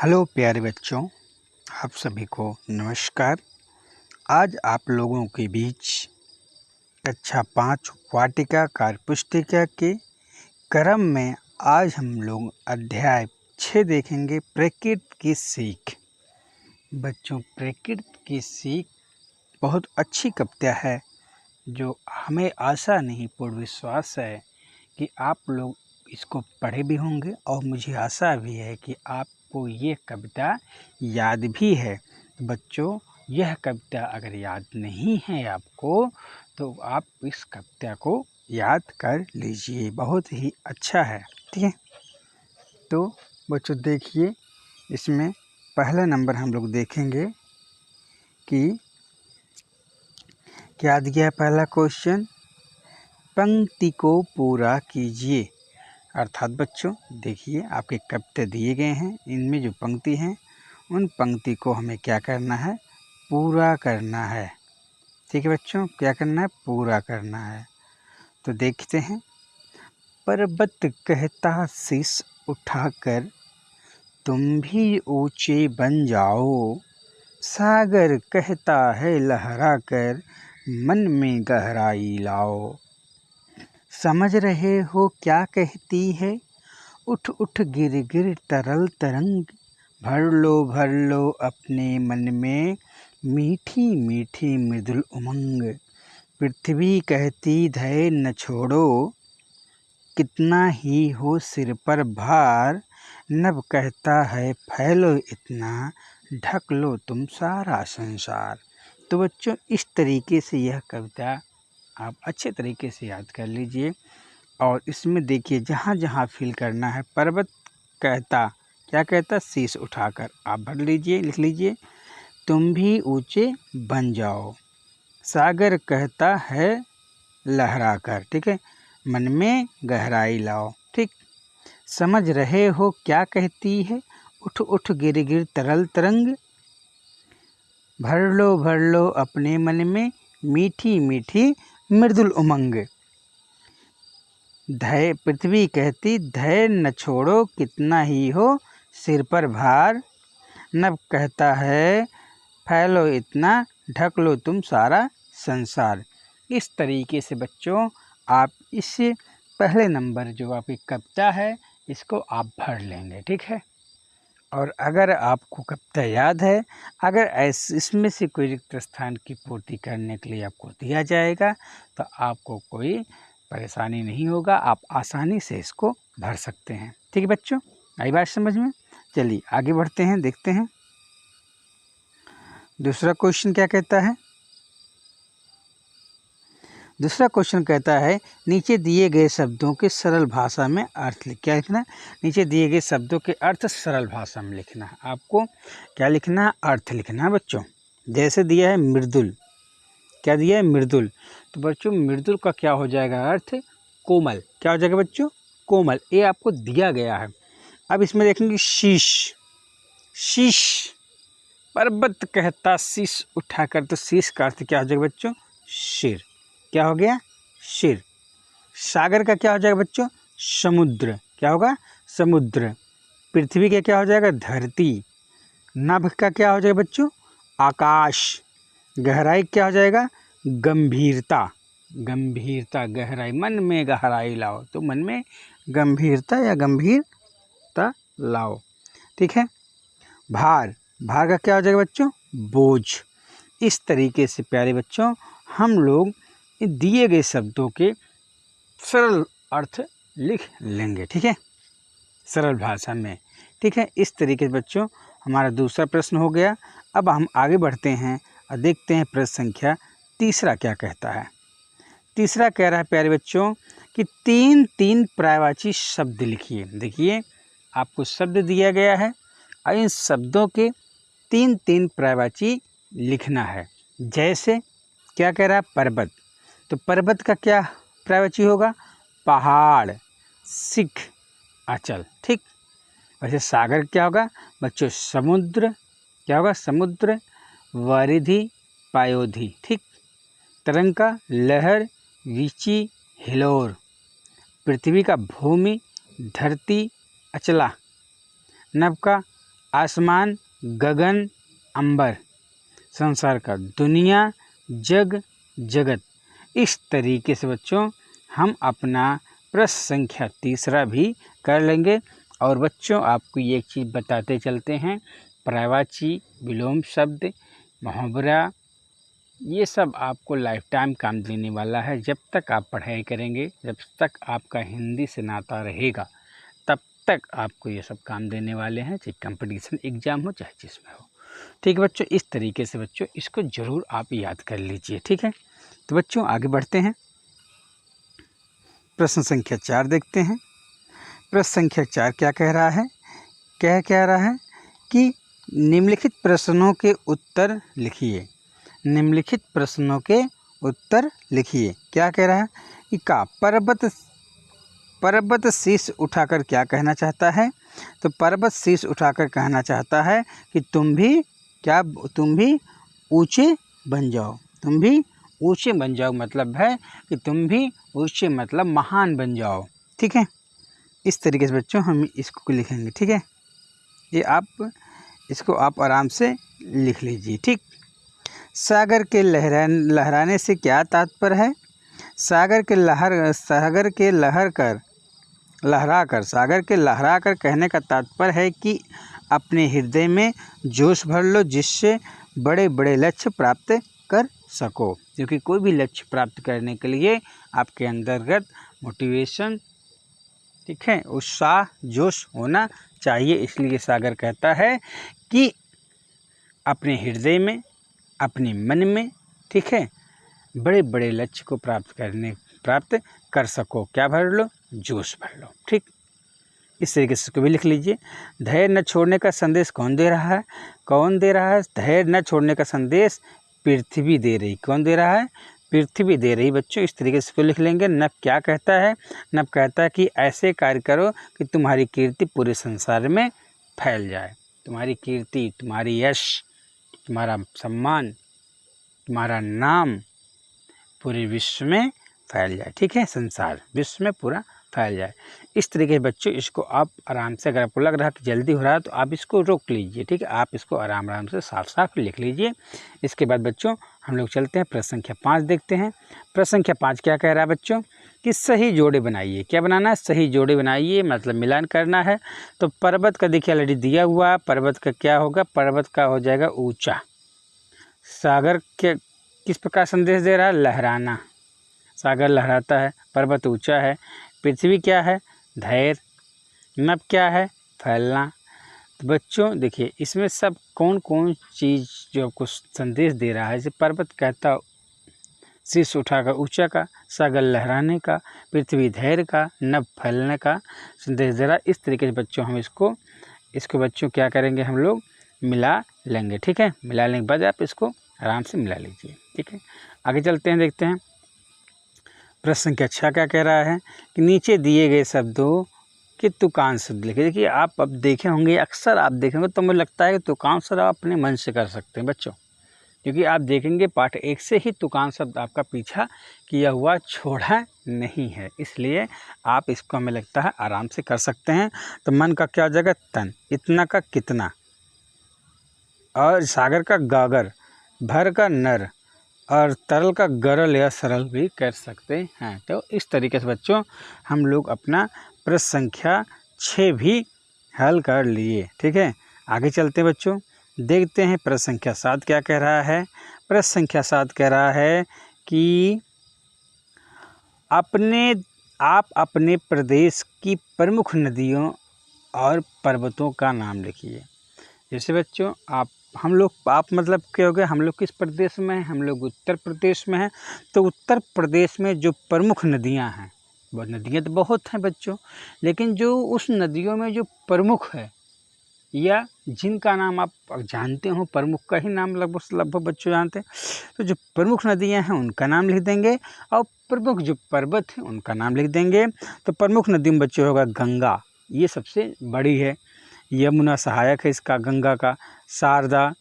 Hello प्यारे बच्चों, आप सभी को नमस्कार। आज आप लोगों के बीच कक्षा 5 वाटिका कार्य पुस्तिका के क्रम में आज हम लोग अध्याय 6 देखेंगे, प्रकृति की सीख। बच्चों, प्रकृति की सीख बहुत अच्छी कविता है जो हमें आशा नहीं पूर्ण विश्वास है कि आप लोग इसको पढ़े भी होंगे और मुझे आशा भी है कि आपको ये कविता याद भी है। बच्चों, यह कविता अगर याद नहीं है आपको तो आप इस कविता को याद कर लीजिए, बहुत ही अच्छा है। ठीक है, तो बच्चों देखिए, इसमें पहला नंबर हम लोग देखेंगे कि क्या दिया है। पहला क्वेश्चन, पंक्ति को पूरा कीजिए। अर्थात बच्चों देखिए, आपके कविता दिए गए हैं, इनमें जो पंक्ति हैं उन पंक्ति को हमें क्या करना है, पूरा करना है। ठीक है बच्चों, क्या करना है, पूरा करना है। तो देखते हैं, पर्वत कहता शीश उठाकर तुम भी ऊंचे बन जाओ, सागर कहता है लहरा कर मन में गहराई लाओ। समझ रहे हो क्या कहती है, उठ उठ गिर गिर तरल तरंग, भर लो अपने मन में मीठी मीठी मृदुल उमंग। पृथ्वी कहती धैर्य न छोड़ो, कितना ही हो सिर पर भार, नभ कहता है फैलो इतना, ढक लो तुम सारा संसार। तो बच्चों, इस तरीके से यह कविता आप अच्छे तरीके से याद कर लीजिए। और इसमें देखिए, जहाँ जहाँ फिल करना है, पर्वत कहता, क्या कहता, शीश उठाकर आप भर लीजिए, लिख लीजिए। तुम भी ऊंचे बन जाओ, सागर कहता है लहरा कर, ठीक है, मन में गहराई लाओ। ठीक, समझ रहे हो क्या कहती है, उठ उठ गिर गिर तरल तरंग, भर लो अपने मन में मीठी मीठी मृदुल उमंग। धैर्य, पृथ्वी कहती धैर्य न छोड़ो, कितना ही हो सिर पर भार, नभ कहता है फैलो इतना, ढक लो तुम सारा संसार। इस तरीके से बच्चों आप इस पहले नंबर जो आपकी कविता है इसको आप भर लेंगे। ठीक है, और अगर आपको कविता याद है, अगर इसमें से कोई रिक्त स्थान की पूर्ति करने के लिए आपको दिया जाएगा तो आपको कोई परेशानी नहीं होगा, आप आसानी से इसको भर सकते हैं। ठीक है बच्चों, आई बात समझ में? चलिए आगे बढ़ते हैं, देखते हैं दूसरा क्वेश्चन क्या कहता है। दूसरा क्वेश्चन कहता है, नीचे दिए गए शब्दों के सरल भाषा में अर्थ लिख। क्या लिखना है, नीचे दिए गए शब्दों के अर्थ सरल भाषा में लिखना है। आपको क्या लिखना है, अर्थ लिखना है बच्चों। जैसे दिया है मृदुल, क्या दिया है, मृदुल। तो बच्चों मृदुल का क्या हो जाएगा अर्थ, कोमल। क्या हो जाएगा बच्चों, कोमल। ये आपको दिया गया है। अब इसमें देखेंगे शीश, शीश, पर्वत कहता शीश उठाकर, तो शीश का अर्थ क्या हो जाएगा बच्चों, सिर। क्या हो गया, सिर। सागर का क्या हो जाएगा बच्चों, समुद्र। क्या होगा, समुद्र। पृथ्वी का क्या हो जाएगा, धरती। नभ का क्या हो जाएगा बच्चों, आकाश। गहराई क्या हो जाएगा, गंभीरता। गंभीरता, गहराई, मन में गहराई लाओ, तो मन में गंभीरता या गंभीरता लाओ। ठीक है, भार, भार का क्या हो जाएगा बच्चों, बोझ। इस तरीके से प्यारे बच्चों हम लोग दिए गए शब्दों के सरल अर्थ लिख लेंगे। ठीक है, सरल भाषा में। ठीक है, इस तरीके से बच्चों हमारा दूसरा प्रश्न हो गया। अब हम आगे बढ़ते हैं और देखते हैं प्रश्न संख्या तीसरा क्या कहता है। तीसरा कह रहा है प्यारे बच्चों कि तीन तीन पर्यायवाची शब्द लिखिए। देखिए, आपको शब्द दिया गया है और इन शब्दों के तीन तीन पर्यायवाची लिखना है। जैसे क्या कह रहा है, पर्वत, तो पर्वत का क्या पर्यायवाची होगा, पहाड़, सिख, अचल। ठीक, वैसे सागर क्या होगा बच्चों, समुद्र। क्या होगा, समुद्र, वारिधि, पायोधि। ठीक, तरंग का लहर, वीची, हिलोर। पृथ्वी का भूमि, धरती, अचला। नभ का आसमान, गगन, अंबर, संसार का, दुनिया, जग, जगत। इस तरीके से बच्चों हम अपना प्रश्न संख्या तीसरा भी कर लेंगे। और बच्चों आपको ये एक चीज़ बताते चलते हैं, पर्यायवाची, विलोम शब्द, मुहावरा, ये सब आपको लाइफ टाइम काम देने वाला है। जब तक आप पढ़ाई करेंगे, जब तक आपका हिंदी से नाता रहेगा, तब तक आपको ये सब काम देने वाले हैं, चाहे कंपटीशन एग्ज़ाम हो चाहे जिसमें हो। ठीक है बच्चों, इस तरीके से बच्चों इसको ज़रूर आप याद कर लीजिए। ठीक है, तो बच्चों आगे बढ़ते हैं। प्रश्न संख्या 4 देखते हैं। प्रश्न संख्या 4 क्या कह रहा है? कह रहा है कि निम्नलिखित प्रश्नों के उत्तर लिखिए। निम्नलिखित प्रश्नों के उत्तर लिखिए। क्या कह रहा है कि का पर्वत शीश उठाकर क्या कहना चाहता है? तो पर्वत शीश उठाकर कहना चाहता है कि तुम भी ऊंचे बन जाओ। तुम भी ऊंचे बन जाओ मतलब है कि तुम भी ऊंचे मतलब महान बन जाओ। ठीक है, इस तरीके से बच्चों हम इसको लिखेंगे। ठीक है, ये इसको आप आराम से लिख लीजिए। ठीक, सागर के लहराने से क्या तात्पर्य है? सागर के लहरा कर कहने का तात्पर्य है कि अपने हृदय में जोश भर लो, जिससे बड़े बड़े लक्ष्य प्राप्त कर सको। क्योंकि कोई भी लक्ष्य प्राप्त करने के लिए आपके अंतर्गत मोटिवेशन, ठीक है, उत्साह, जोश होना चाहिए। इसलिए सागर कहता है कि अपने हृदय में, अपने मन में, ठीक है, बड़े बड़े लक्ष्य को प्राप्त कर सको। क्या भर लो? जोश भर लो। ठीक, इस तरीके से इसको भी लिख लीजिए। धैर्य न छोड़ने का संदेश कौन दे रहा है? धैर्य न छोड़ने का संदेश पृथ्वी दे रही। कौन दे रहा है? पृथ्वी दे रही। बच्चों इस तरीके से इसको लिख लेंगे। नभ क्या कहता है? नभ कहता है कि ऐसे कार्य करो कि तुम्हारी कीर्ति पूरे संसार में फैल जाए। तुम्हारी कीर्ति, तुम्हारी यश, तुम्हारा सम्मान, तुम्हारा नाम पूरे विश्व में फैल जाए। ठीक है, संसार विश्व में पूरा फैल जाए। इस तरीके से बच्चों इसको आप आराम से, अगर आपको लग रहा है कि जल्दी हो रहा है तो आप इसको रोक लीजिए। ठीक है, आप इसको आराम से साफ लिख लीजिए। इसके बाद बच्चों हम लोग चलते हैं प्रश्न संख्या 5 देखते हैं। प्रश्न संख्या 5 क्या कह रहा है बच्चों कि सही जोड़े बनाइए। क्या बनाना है? सही जोड़े बनाइए, मतलब मिलान करना है। तो पर्वत का देखिए ऑलरेडी दिया हुआ, पर्वत का क्या होगा? पर्वत का हो जाएगा ऊँचा। सागर के किस प्रकार संदेश दे रहा है? लहराना। सागर लहराता है, पर्वत ऊंचा है। पृथ्वी क्या है? धैर्य। नभ क्या है? फैलना। तो बच्चों देखिए इसमें सब कौन कौन चीज़ जो आपको संदेश दे रहा है। जैसे पर्वत कहता शीश उठाकर ऊंचा का, सागर लहराने का, पृथ्वी धैर्य का, नभ फैलने का संदेश दे रहा है। इस तरीके से बच्चों हम इसको बच्चों क्या करेंगे? हम लोग मिला लेंगे। ठीक है, मिला लेने के बाद आप इसको आराम से मिला लीजिए। ठीक है, आगे चलते हैं, देखते हैं प्रश्न संख्या 6 क्या कह रहा है कि नीचे दिए गए शब्दों के तुकांश शब्द लिखिए। देखिए आप अब देखे होंगे, अक्सर आप देखेंगे तो मुझे लगता है कि तुकांश शब्द आप अपने मन से कर सकते हैं बच्चों, क्योंकि आप देखेंगे पाठ 1 से ही तुकांश शब्द आपका पीछा किया हुआ छोड़ा नहीं है। इसलिए आप इसको हमें लगता है आराम से कर सकते हैं। तो मन का क्या हो जाएगा? तन। इतना का कितना, और सागर का गागर, भर का नर, और तरल का गरल या सरल भी कर सकते हैं। तो इस तरीके से बच्चों हम लोग अपना प्रश्न संख्या 6 भी हल कर लिए। ठीक है, आगे चलते हैं बच्चों, देखते हैं प्रश्न संख्या 7 क्या कह रहा है। प्रश्न संख्या 7 कह रहा है कि आप अपने प्रदेश की प्रमुख नदियों और पर्वतों का नाम लिखिए। जैसे बच्चों आप मतलब क्या हो गया, हम लोग किस प्रदेश में हैं? हम लोग उत्तर प्रदेश में हैं। तो उत्तर प्रदेश में जो प्रमुख नदियां हैं, वो नदियां तो बहुत हैं बच्चों, लेकिन जो उस नदियों में जो प्रमुख है या जिनका नाम आप जानते हो, प्रमुख का ही नाम लगभग बच्चों जानते हैं, तो जो प्रमुख नदियां हैं उनका नाम लिख देंगे, और प्रमुख जो पर्वत हैं उनका नाम लिख देंगे। तो प्रमुख नदी में बच्चों होगा गंगा, ये सबसे बड़ी है। यमुना सहायक है इसका, गंगा का, शारदा,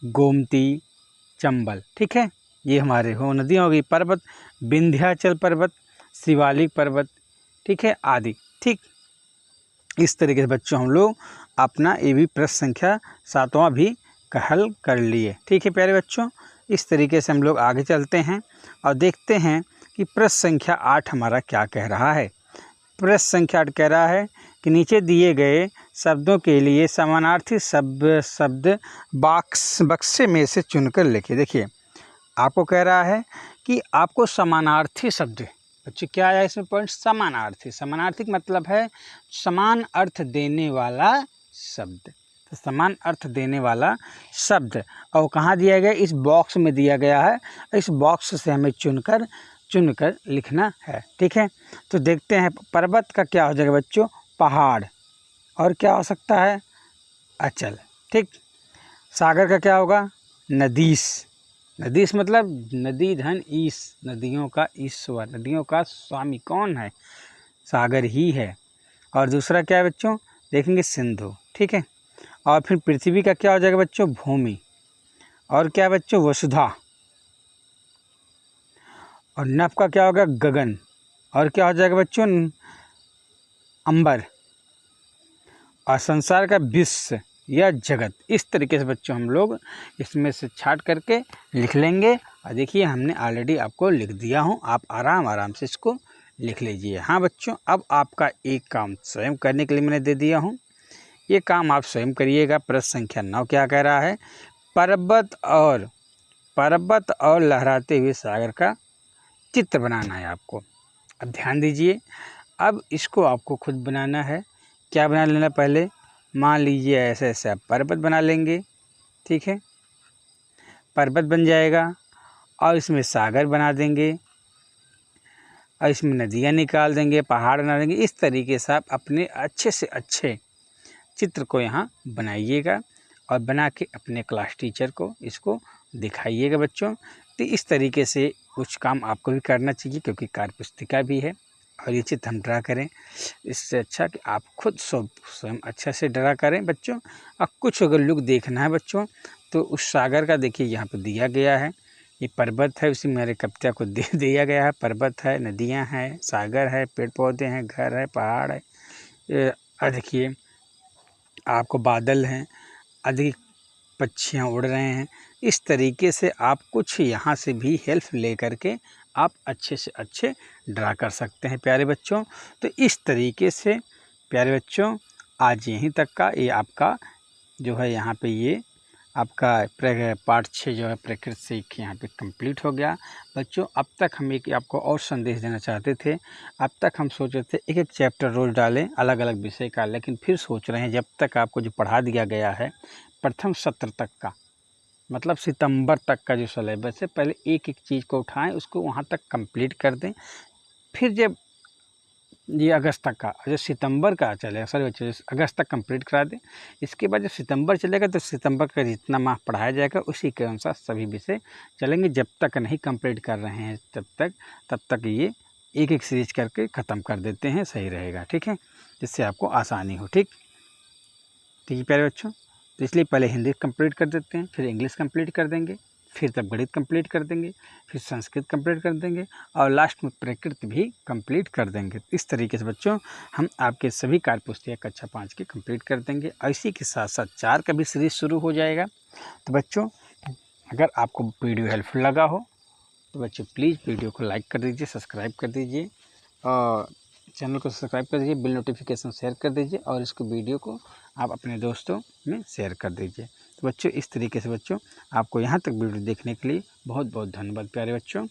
गोमती, चंबल। ठीक है, ये हमारे हो नदियाँ होगी। पर्वत, विंध्याचल पर्वत, शिवालिक पर्वत, ठीक है, आदि। ठीक, इस तरीके से बच्चों हम लोग अपना ये भी प्रश्न संख्या 7वां भी हल कर लिए। ठीक है प्यारे बच्चों, इस तरीके से हम लोग आगे चलते हैं और देखते हैं कि प्रश्न संख्या 8 हमारा क्या कह रहा है। प्रश्न संख्या 8 कह रहा है कि नीचे दिए गए शब्दों के लिए समानार्थी शब्द बक्से में से चुनकर लिखिए। देखिए आपको कह रहा है कि आपको समानार्थी शब्द, बच्चे क्या आया इसमें पॉइंट, समानार्थी। समानार्थी का मतलब है समान अर्थ देने वाला शब्द, तो समान अर्थ देने वाला शब्द और कहाँ दिया गया, इस बॉक्स में दिया गया है। इस बॉक्स से हमें चुनकर लिखना है। ठीक है, तो देखते हैं पर्वत का क्या हो जाएगा बच्चों, पहाड़, और क्या हो सकता है, अचल। ठीक, सागर का क्या होगा, नदीस। नदीस मतलब नदी धन ईश, नदियों का ईश्वर, नदियों का स्वामी कौन है, सागर ही है। और दूसरा क्या है बच्चों, देखेंगे सिंधु। ठीक है, और फिर पृथ्वी का क्या हो जाएगा बच्चों, भूमि। और क्या है बच्चों, वसुधा। और नभ का क्या होगा, गगन। और क्या हो जाएगा बच्चों, अंबर। और संसार का विश्व या जगत। इस तरीके से बच्चों हम लोग इसमें से छाट करके लिख लेंगे। और देखिए हमने ऑलरेडी आपको लिख दिया हूँ, आप आराम से इसको लिख लीजिए। हाँ बच्चों, अब आपका एक काम स्वयं करने के लिए मैंने दे दिया हूँ, ये काम आप स्वयं करिएगा। प्रश्न संख्या 9 क्या कह रहा है, पर्वत और लहराते हुए सागर का चित्र बनाना है आपको। अब ध्यान दीजिए, अब इसको आपको खुद बनाना है। क्या बना लेना, पहले मान लीजिए ऐसे ऐसे आप पर्वत बना लेंगे। ठीक है, पर्वत बन जाएगा और इसमें सागर बना देंगे और इसमें नदियाँ निकाल देंगे, पहाड़ बना देंगे। इस तरीके से आप अपने अच्छे से अच्छे चित्र को यहाँ बनाइएगा और बना के अपने क्लास टीचर को इसको दिखाइएगा बच्चों। तो इस तरीके से कुछ काम आपको भी करना चाहिए, क्योंकि कार्य पुस्तिका भी है और ये चित्र हम ड्रा करें। इससे अच्छा कि आप खुद स्वयं अच्छा से ड्रा करें बच्चों। और कुछ अगर लुक देखना है बच्चों, तो उस सागर का देखिए यहाँ पर दिया गया है, ये पर्वत है, उसी मेरे कविता को दे दिया गया है। पर्वत है, नदियाँ हैं, सागर है, पेड़ पौधे हैं, घर है, पहाड़ है, देखिए आपको बादल हैं, अधिक पक्षियाँ उड़ रहे हैं। इस तरीके से आप कुछ यहाँ से भी हेल्प ले करके आप अच्छे से अच्छे ड्रा कर सकते हैं प्यारे बच्चों। तो इस तरीके से प्यारे बच्चों आज यहीं तक का ये आपका जो है यहाँ पे ये आपका पार्ट 6 जो है प्रकृति से यहाँ पे कंप्लीट हो गया बच्चों। अब तक हम एक आपको और संदेश देना चाहते थे। अब तक हम सोच रहे थे एक एक चैप्टर रोज डालें अलग अलग विषय का, लेकिन फिर सोच रहे हैं जब तक आपको जो पढ़ा दिया गया है प्रथम सत्र तक का, मतलब सितंबर तक का जो सिलेबस है, पहले एक एक चीज़ को उठाएं, उसको वहाँ तक कंप्लीट कर दें। फिर जब ये अगस्त तक का, जो सितंबर का चलेगा, सॉरी बच्चों अगस्त तक कंप्लीट करा दें। इसके बाद जब सितंबर चलेगा तो सितंबर का जितना माह पढ़ाया जाएगा उसी के अनुसार सभी विषय चलेंगे। जब तक नहीं कंप्लीट कर रहे हैं तब तक ये एक एक सीरीज करके ख़त्म कर देते हैं, सही रहेगा। ठीक है, जिससे आपको आसानी हो। ठीक है प्यारे बच्चों, तो इसलिए पहले हिंदी कंप्लीट कर देते हैं, फिर इंग्लिश कंप्लीट कर देंगे, फिर तब गणित कंप्लीट कर देंगे, फिर संस्कृत कंप्लीट कर देंगे और लास्ट में प्रकृति भी कंप्लीट कर देंगे। इस तरीके से बच्चों हम आपके सभी कार्य पुस्तिका कक्षा 5 के कंप्लीट कर देंगे। इसी के साथ साथ 4 का भी सीरीज शुरू हो जाएगा। तो बच्चों अगर आपको वीडियो हेल्पफुल लगा हो तो बच्चों प्लीज़ वीडियो को लाइक कर दीजिए, सब्सक्राइब कर दीजिए और चैनल को सब्सक्राइब कर दीजिए, बिल नोटिफिकेशन शेयर कर दीजिए और इसको वीडियो को आप अपने दोस्तों में शेयर कर दीजिए। तो बच्चों इस तरीके से बच्चों आपको यहाँ तक वीडियो देखने के लिए बहुत बहुत धन्यवाद प्यारे बच्चों।